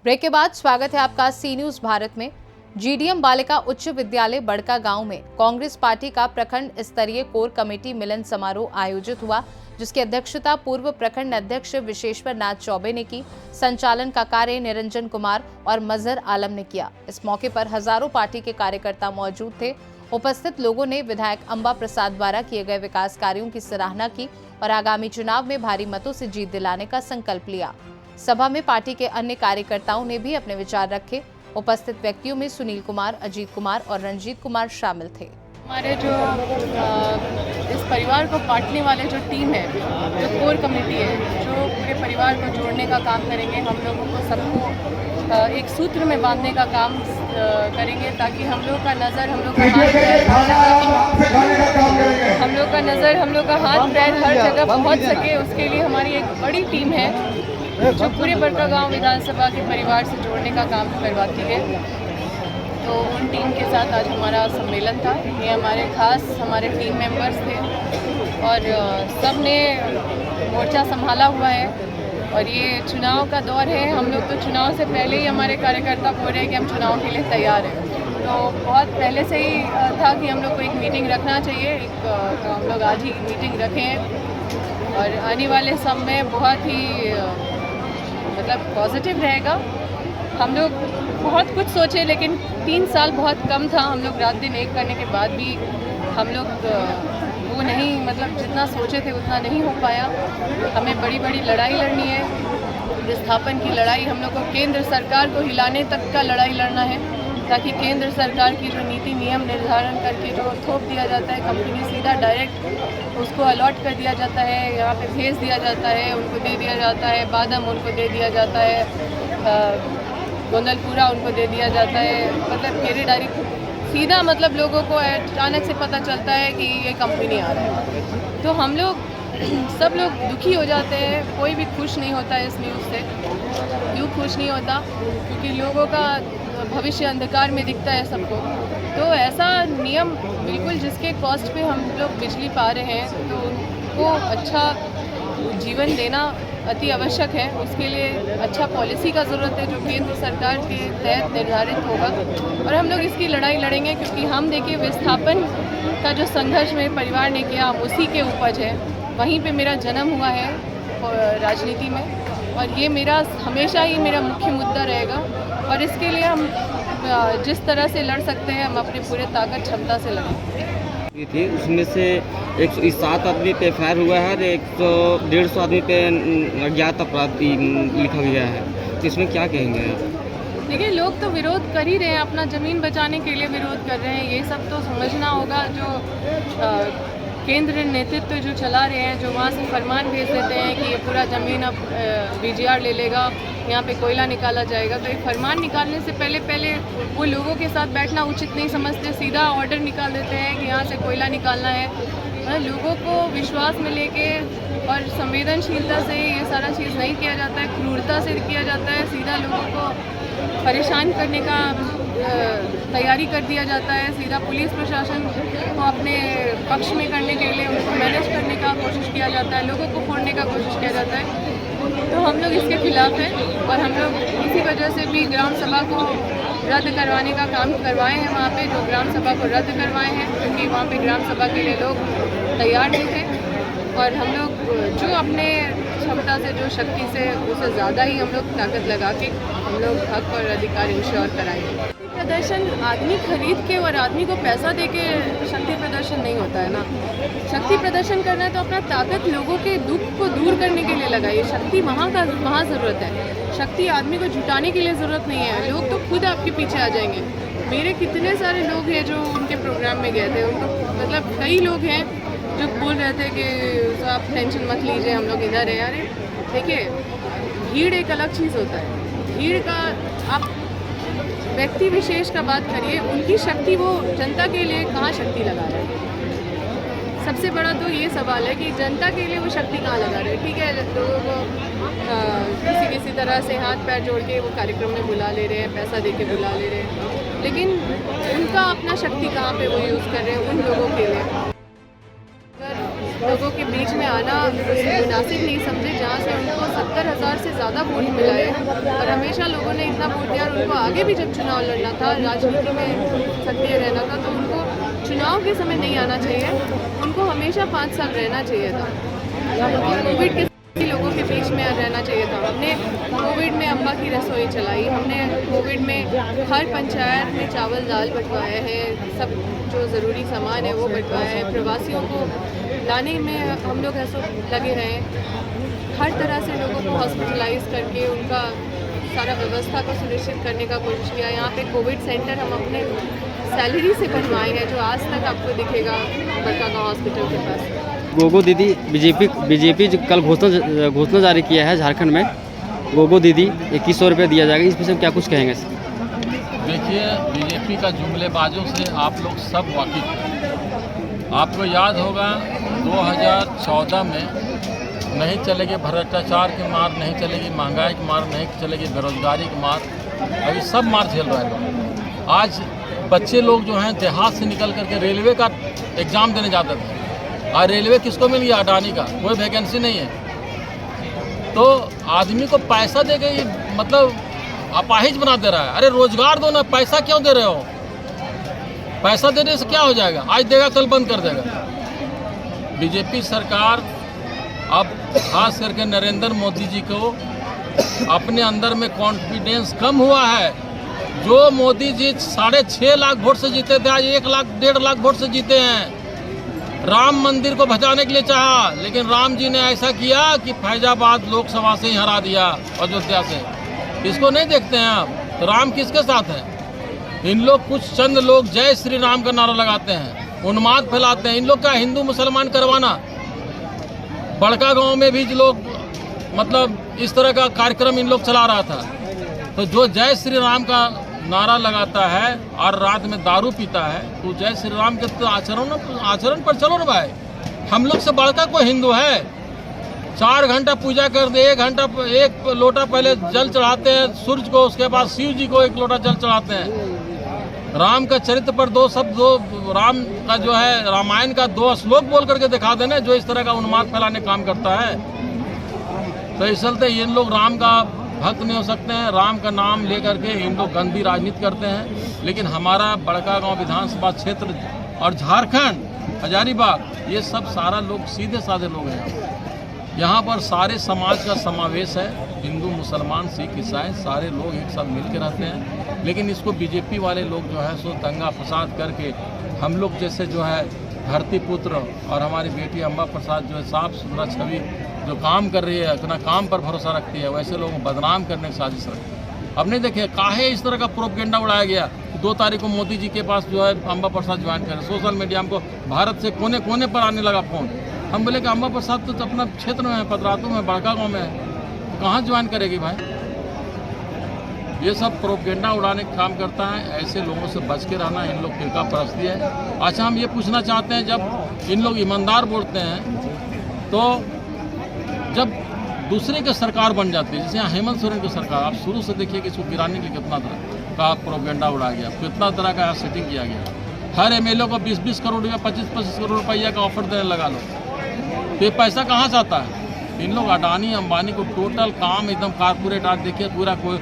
Break के बाद स्वागत है आपका सी न्यूज भारत में। जीडीएम बालिका उच्च विद्यालय बड़का गांव में कांग्रेस पार्टी का प्रखंड स्तरीय कोर कमेटी मिलन समारोह आयोजित हुआ, जिसकी अध्यक्षता पूर्व प्रखंड अध्यक्ष विशेश्वर नाथ चौबे ने की। संचालन का कार्य निरंजन कुमार और मजहर आलम ने किया। इस मौके पर हजारों पार्टी के कार्यकर्ता मौजूद थे। उपस्थित लोगों ने विधायक अंबा प्रसाद द्वारा किए गए विकास कार्यों की सराहना की और आगामी चुनाव में भारी मतों से जीत दिलाने का संकल्प लिया। सभा में पार्टी के अन्य कार्यकर्ताओं ने भी अपने विचार रखे। उपस्थित व्यक्तियों में सुनील कुमार, अजीत कुमार और रंजीत कुमार शामिल थे। हमारे जो इस परिवार को बांटने वाले जो टीम है, जो कोर कमेटी है, जो पूरे परिवार को जोड़ने का काम करेंगे, हम लोगों को सबको एक सूत्र में बांधने का काम करेंगे, ताकि हम लोग का नज़र, हम लोग का हाथ पैर हर जगह पहुंच सके। उसके लिए हमारी एक बड़ी टीम है जो पूरे बड़का गांव विधानसभा के परिवार से जोड़ने का काम करवाती है। तो उन टीम के साथ आज हमारा सम्मेलन था। ये हमारे टीम मेंबर्स थे और सब ने मोर्चा संभाला हुआ है और ये चुनाव का दौर है। हम लोग तो चुनाव से पहले ही हमारे कार्यकर्ता बोल रहे हैं कि हम चुनाव के लिए तैयार हैं। तो बहुत पहले से ही था कि हम लोग को एक मीटिंग रखना चाहिए, तो हम लोग आज ही मीटिंग रखे हैं और आने वाले समय बहुत ही पॉजिटिव रहेगा। हम लोग बहुत कुछ सोचे, लेकिन 3 साल बहुत कम था। हम लोग रात दिन एक करने के बाद भी हम लोग वो नहीं जितना सोचे थे उतना नहीं हो पाया। हमें बड़ी बड़ी लड़ाई लड़नी है। विस्थापन की लड़ाई, हम लोग को केंद्र सरकार को हिलाने तक का लड़ाई लड़ना है, ताकि केंद्र सरकार की जो नीति नियम निर्धारण करके जो थोप दिया जाता है, कंपनी सीधा डायरेक्ट उसको अलॉट कर दिया जाता है, यहाँ पे भेज दिया जाता है, उनको दे दिया जाता है। बादाम उनको दे दिया जाता है, गोंदलपुरा उनको दे दिया जाता है। केरी डायरेक्ट सीधा लोगों को अचानक से पता चलता है कि ये कंपनी आ रहा है। तो हम लोग सब लोग दुखी हो जाते हैं। कोई भी खुश नहीं होता है इस न्यूज़ से। क्यों खुश नहीं होता? क्योंकि लोगों का भविष्य अंधकार में दिखता है सबको। तो ऐसा नियम बिल्कुल जिसके कॉस्ट पे हम लोग बिजली पा रहे हैं, तो उनको अच्छा जीवन देना अति आवश्यक है। उसके लिए अच्छा पॉलिसी का ज़रूरत है जो केंद्र सरकार के तहत निर्धारित होगा और हम लोग इसकी लड़ाई लड़ेंगे। क्योंकि हम देखिए, विस्थापन का जो संघर्ष मेरे परिवार ने किया, उसी के उपज है। वहीं पे मेरा जन्म हुआ है राजनीति में और ये मेरा हमेशा ही मेरा मुख्य मुद्दा रहेगा और इसके लिए हम जिस तरह से लड़ सकते हैं, हम अपने पूरे ताकत क्षमता से लड़ेंगे। थी उसमें से 107 आदमी पे एफआईआर हुआ है और 150 आदमी पे अज्ञात अपराधी लिखा गया है। तो इसमें क्या कहेंगे आप? देखिए, लोग तो विरोध कर ही रहे हैं, अपना ज़मीन बचाने के लिए विरोध कर रहे हैं। ये सब तो समझना होगा। जो केंद्र नेतृत्व जो चला रहे हैं, जो वहाँ से फरमान भेज देते हैं कि ये पूरा ज़मीन अब बीजीआर ले लेगा, यहाँ पे कोयला निकाला जाएगा। तो ये फरमान निकालने से पहले वो लोगों के साथ बैठना उचित नहीं समझते, सीधा ऑर्डर निकाल देते हैं कि यहाँ से कोयला निकालना है। लोगों को विश्वास में लेके और संवेदनशीलता से ये सारा चीज़ नहीं किया जाता है, क्रूरता से किया जाता है। सीधा लोगों को परेशान करने का तैयारी कर दिया जाता है। सीधा पुलिस प्रशासन को अपने पक्ष में करने के लिए उनको मैनेज करने का कोशिश किया जाता है, लोगों को फोड़ने का कोशिश किया जाता है। तो हम लोग इसके खिलाफ हैं और हम लोग इसी वजह से भी ग्राम सभा को रद्द करवाने का काम करवाए हैं। वहाँ पे जो ग्राम सभा को रद्द करवाए हैं, क्योंकि वहाँ पे ग्राम सभा के लिए लोग तैयार नहीं थे और हम लोग जो अपने क्षमता से, जो शक्ति से, उससे ज़्यादा ही हम लोग ताकत लगा के हम लोग हक और अधिकार इंश्योर कराएंगे। प्रदर्शन आदमी खरीद के और आदमी को पैसा दे के शक्ति प्रदर्शन नहीं होता है ना। शक्ति प्रदर्शन करना है तो अपना ताकत लोगों के दुख को दूर करने के लिए लगाइए। शक्ति वहाँ ज़रूरत है, शक्ति आदमी को जुटाने के लिए ज़रूरत नहीं है। लोग तो खुद आपके पीछे आ जाएंगे। मेरे कितने सारे लोग हैं जो उनके प्रोग्राम में गए थे, उनको कई लोग हैं जो बोल रहे थे कि आप टेंशन मत लीजिए, हम लोग इधर हैं। अरे देखिए, भीड़ एक अलग चीज़ होता है। भीड़ का आप व्यक्ति विशेष का बात करिए, उनकी शक्ति वो जनता के लिए कहाँ शक्ति लगा रहे हैं। सबसे बड़ा तो ये सवाल है कि जनता के लिए वो शक्ति कहाँ लगा रहे हैं। ठीक है, लोगों को किसी तरह से हाथ पैर जोड़ के वो कार्यक्रम में बुला ले रहे हैं, पैसा दे के बुला ले रहे हैं, लेकिन उनका अपना शक्ति कहाँ पे वो यूज़ कर रहे हैं उन लोगों के लिए। अगर लोगों के बीच में आना मुनासिब नहीं समझे, जहाँ से उनको 70,000 से ज़्यादा वोट मिला है और हमेशा लोगों ने इतना वोट दिया। और उनको आगे भी जब चुनाव लड़ना था, राजनीति में सक्रिय रहना था, तो उनको चुनाव के समय नहीं आना चाहिए, उनको हमेशा 5 साल रहना चाहिए था। कोविड के लोगों के बीच में रहना चाहिए था। हमने कोविड में अम्बा की रसोई चलाई, हमने कोविड में हर पंचायत में चावल दाल बंटवाए हैं, सब जो ज़रूरी सामान है वो बंटवाए हैं। प्रवासियों को लाने में हम लोग ऐसे लगे रहे, हर तरह से लोगों को हॉस्पिटलाइज करके उनका सारा व्यवस्था को सुनिश्चित करने का कोशिश किया। यहाँ पे कोविड सेंटर हम अपने सैलरी से बनवाए हैं, जो आज तक आपको दिखेगा बड़कागांव हॉस्पिटल के पास। गोगो दीदी बीजेपी जो कल घोषणा जारी किया है झारखंड में, गोगो दीदी 2100 रुपये दिया जाएगा, इस विषय में क्या कुछ कहेंगे? देखिए, बीजेपी का जुमलेबाजों से आप लोग सब वाकिफ हैं। आपको याद होगा 2014 में नहीं चलेगी भ्रष्टाचार की मार, नहीं चलेगी महंगाई की मार, नहीं चलेगी बेरोजगारी की मार, अभी सब मार झेल रहे हैं। आज बच्चे लोग जो हैं देहात से निकल करके रेलवे का एग्ज़ाम देने जाते थे, और रेलवे किसको मिल गया? अडानी का, कोई वैकेंसी नहीं है। तो आदमी को पैसा दे के मतलब अपाहिज बना दे रहा है। अरे रोजगार दो ना, पैसा क्यों दे रहे हो? पैसा देने से क्या हो जाएगा? आज देगा कल बंद कर देगा। बीजेपी सरकार अब खास करके नरेंद्र मोदी जी को अपने अंदर में कॉन्फिडेंस कम हुआ है। जो मोदी जी 6.5 लाख वोट से जीते थे, आज 1-1.5 लाख वोट से जीते हैं। राम मंदिर को बचाने के लिए चाहा, लेकिन राम जी ने ऐसा किया कि फैजाबाद लोकसभा से ही हरा दिया, अयोध्या से। इसको नहीं देखते हैं आप? तो राम किसके साथ है? इन लोग कुछ चंद लोग जय श्री राम का नारा लगाते हैं, उन्माद फैलाते हैं। इन लोग का हिंदू मुसलमान करवाना, बड़कागांव में भी लोग मतलब इस तरह का कार्यक्रम इन लोग चला रहा था। तो जो जय श्री राम का नारा लगाता है और रात में दारू पीता है, तो जय श्री राम के तो आचरण पर चलो ना भाई। हम लोग से बढ़कर कोई हिंदू है? 4 घंटा पूजा कर दे, 1 लोटा पहले जल चढ़ाते हैं सूर्य को, उसके बाद शिव जी को 1 लोटा जल चढ़ाते हैं। राम का चरित्र पर 2 शब्द, राम का जो है रामायण का 2 श्लोक बोल करके दिखा देना, जो इस तरह का उन्माद फैलाने काम करता है। तो इस चलते इन लोग राम का भक्त नहीं हो सकते हैं। राम का नाम लेकर के इन लोग गंदी राजनीति करते हैं। लेकिन हमारा बड़कागांव विधानसभा क्षेत्र और झारखंड, हजारीबाग, ये सब सारा लोग सीधे साधे लोग हैं। यहाँ पर सारे समाज का समावेश है, हिंदू मुसलमान सिख ईसाई सारे लोग एक साथ मिल के रहते हैं। लेकिन इसको बीजेपी वाले लोग जो है सो दंगा फसाद करके हम लोग जैसे जो है धरती पुत्र और हमारी बेटी अम्बा प्रसाद जो है साफ सुथरा छवि जो काम कर रही है, अपना काम पर भरोसा रखती है, वैसे लोगों को बदनाम करने की साजिश रखती है। अब नहीं देखिए काहे इस तरह का प्रोपेगेंडा उड़ाया गया। 2 तारीख को मोदी जी के पास जो है अम्बा प्रसाद ज्वाइन करें, सोशल मीडिया हमको भारत से कोने कोने पर आने लगा फ़ोन। हम बोले कि अम्बा प्रसाद तो अपना क्षेत्र में है, पतरातू में, बड़कागांव में है, तो कहाँ ज्वाइन करेगी भाई? ये सब प्रोपेगेंडा उड़ाने का काम करता है। ऐसे लोगों से बच के रहना, इन लोग फिरका परस्ती है। अच्छा, हम ये पूछना चाहते हैं, जब इन लोग ईमानदार बोलते हैं तो जब दूसरे की सरकार बन जाती है, जैसे यहाँ हेमंत सोरेन की सरकार, आप शुरू से देखिए कि इसको गिराने के लिए कितना तरह का प्रोपेगेंडा उड़ाया गया, कितना तरह का सेटिंग किया गया। हर एमएलए को 20-20 करोड़ रुपया, 25-25 करोड़ रुपया का ऑफर देने लगा लो। तो ये पैसा कहाँ से आता है? इन लोग अडानी अंबानी को टोटल काम एकदम कारपोरेट, आज देखिए पूरा कोई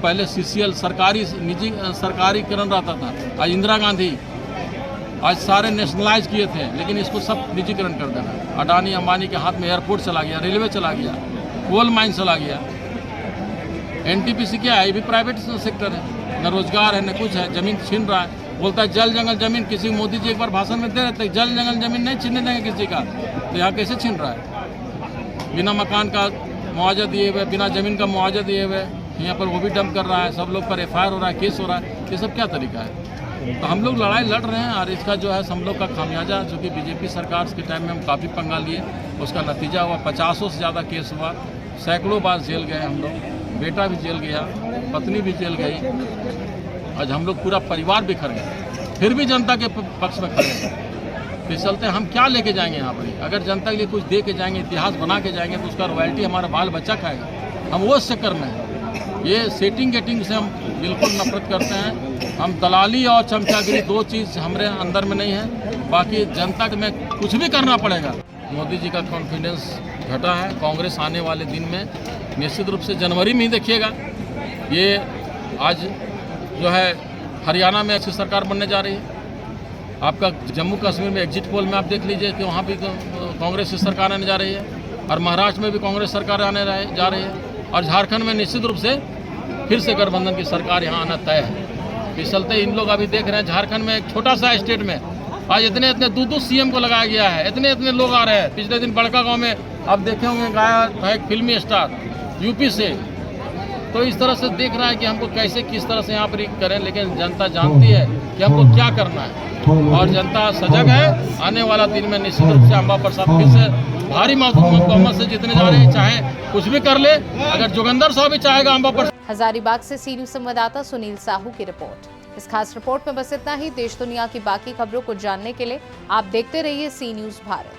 पहले CCL सरकारी निजी सरकारीकरण रहता था, आज इंदिरा गांधी आज सारे नेशनलाइज किए थे, लेकिन इसको सब निजीकरण कर देना। अडानी अंबानी के हाथ में एयरपोर्ट चला गया, रेलवे चला गया, कोल माइन चला गया। NTPC क्या है? ये भी प्राइवेट सेक्टर है, न रोजगार है न कुछ है, जमीन छीन रहा है। बोलता है जल जंगल जमीन, किसी मोदी जी एक बार भाषण में दे रहे थे जल जंगल जमीन नहीं छीनने देंगे किसी का, तो यहाँ कैसे छीन रहा है? बिना मकान का मुआवजा दिए हुए, बिना ज़मीन का मुआवजा दिए हुए यहाँ पर वो भी डंप कर रहा है, सब लोग पर FIR हो रहा है, केस हो रहा है। ये सब क्या तरीका है? तो हम लोग लड़ाई लड़ रहे हैं और इसका जो है हम लोग का खामियाजा, जो कि बीजेपी सरकार के टाइम में हम काफ़ी पंगा लिए, उसका नतीजा हुआ 50 से ज़्यादा केस हुआ, सैकड़ों बार जेल गए हम लोग, बेटा भी जेल गया, पत्नी भी जेल गई, आज हम लोग पूरा परिवार बिखर गए, फिर भी जनता के पक्ष में खड़े हैं। इस चलते हम क्या लेके जाएंगे यहाँ पर? अगर जनता के लिए कुछ दे के जाएंगे, इतिहास बना के जाएंगे, तो उसका रॉयल्टी हमारा बाल बच्चा खाएगा। हम वो चक्कर में हैं। ये सेटिंग गेटिंग से हम बिल्कुल नफरत करते हैं। हम दलाली और चमचागिरी 2 चीज़ हमारे अंदर में नहीं है। बाकी जनता में कुछ भी करना पड़ेगा। मोदी जी का कॉन्फिडेंस घटा है। कांग्रेस आने वाले दिन में निश्चित रूप से जनवरी में ही देखिएगा, ये आज जो है हरियाणा में अच्छी सरकार बनने जा रही है। आपका जम्मू कश्मीर में एग्जिट पोल में आप देख लीजिए कि वहाँ भी कांग्रेस की सरकार आने जा रही है, और महाराष्ट्र में भी कांग्रेस सरकार आने जा रही है, और झारखंड में निश्चित रूप से फिर से गठबंधन की सरकार यहाँ आना तय है। इस चलते इन लोग अभी देख रहे हैं झारखंड में एक छोटा सा स्टेट में आज इतने दो सीएम को लगाया गया है, इतने लोग आ रहे हैं। पिछले दिन बड़का गांव में आप देखे होंगे गाया है एक फिल्मी स्टार यूपी से। तो इस तरह से देख रहा है कि हमको कैसे किस तरह से यहाँ पर करें, लेकिन जनता जानती है कि हमको क्या करना है, और जनता सजग है। आने वाला दिन में निश्चित रूप से अंबा प्रसाद फिर से भारी बहुमत से जीतने जा रहे हैं, चाहे कुछ भी कर ले। अगर जोगिंदर साहब भी चाहेगा अंबा प्रसाद। हजारीबाग से सी न्यूज संवाददाता सुनील साहू की रिपोर्ट। इस खास रिपोर्ट में बस इतना ही। देश दुनिया की बाकी खबरों को जानने के लिए आप देखते रहिए सी न्यूज भारत।